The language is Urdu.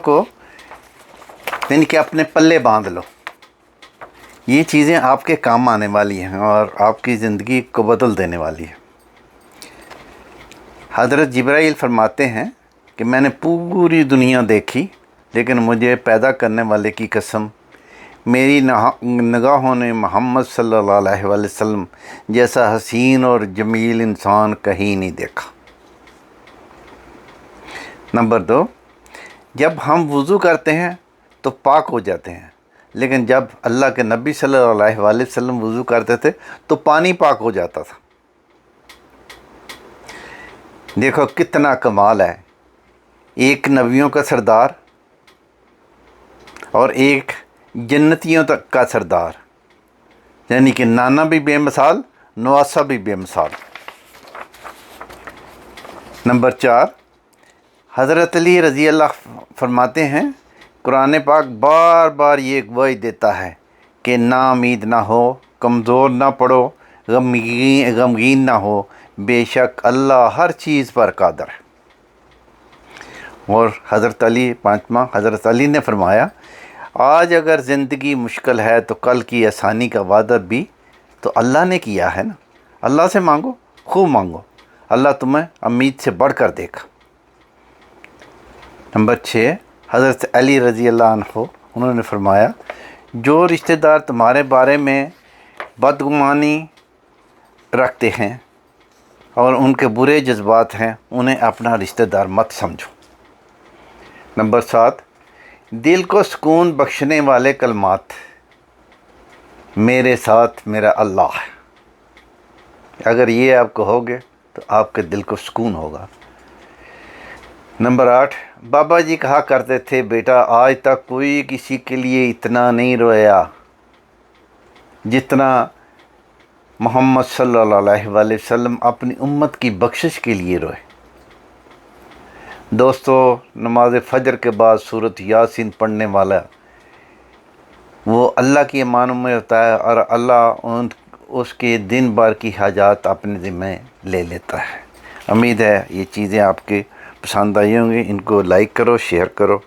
کو یعنی کہ اپنے پلے باندھ لو. یہ چیزیں آپ کے کام آنے والی ہیں اور آپ کی زندگی کو بدل دینے والی ہے. حضرت جبرائیل فرماتے ہیں کہ میں نے پوری دنیا دیکھی لیکن مجھے پیدا کرنے والے کی قسم میری نگاہوں نے محمد صلی اللہ علیہ وآلہ وسلم جیسا حسین اور جمیل انسان کہیں نہیں دیکھا. نمبر 2، جب ہم وضو کرتے ہیں تو پاک ہو جاتے ہیں، لیکن جب اللہ کے نبی صلی اللہ علیہ وآلہ وسلم وضو کرتے تھے تو پانی پاک ہو جاتا تھا. دیکھو کتنا کمال ہے، ایک نبیوں کا سردار اور ایک جنتیوں تک کا سردار، یعنی کہ نانا بھی بے مثال، نواسا بھی بے مثال. نمبر 4، حضرت علی رضی اللہ فرماتے ہیں قرآن پاک بار بار یہ گواہی دیتا ہے کہ نا امید نہ ہو، کمزور نہ پڑو، غمگین نہ ہو، بے شک اللہ ہر چیز پر قادر ہے. اور حضرت علی پانچواں، حضرت علی نے فرمایا آج اگر زندگی مشکل ہے تو کل کی آسانی کا وعدہ بھی تو اللہ نے کیا ہے نا. اللہ سے مانگو، خوب مانگو، اللہ تمہیں امید سے بڑھ کر دیکھا. نمبر 6، حضرت علی رضی اللہ عنہ انہوں نے فرمایا جو رشتہ دار تمہارے بارے میں بدگمانی رکھتے ہیں اور ان کے برے جذبات ہیں انہیں اپنا رشتہ دار مت سمجھو. نمبر 7، دل کو سکون بخشنے والے کلمات میرے ساتھ میرا اللہ ہے. اگر یہ آپ کہو گے تو آپ کے دل کو سکون ہوگا. نمبر 8، بابا جی کہا کرتے تھے بیٹا آج تک کوئی کسی کے لیے اتنا نہیں رویا جتنا محمد صلی اللہ علیہ وآلہ وسلم اپنی امت کی بخشش کے لیے روئے. دوستو، نماز فجر کے بعد سورۃ یاسین پڑھنے والا وہ اللہ کی امانوں میں ہوتا ہے اور اللہ اس کے دن بھر کی حاجات اپنے ذمہ لے لیتا ہے. امید ہے یہ چیزیں آپ کے پسند آئی ہوں گی. ان کو لائک کرو، شیئر کرو.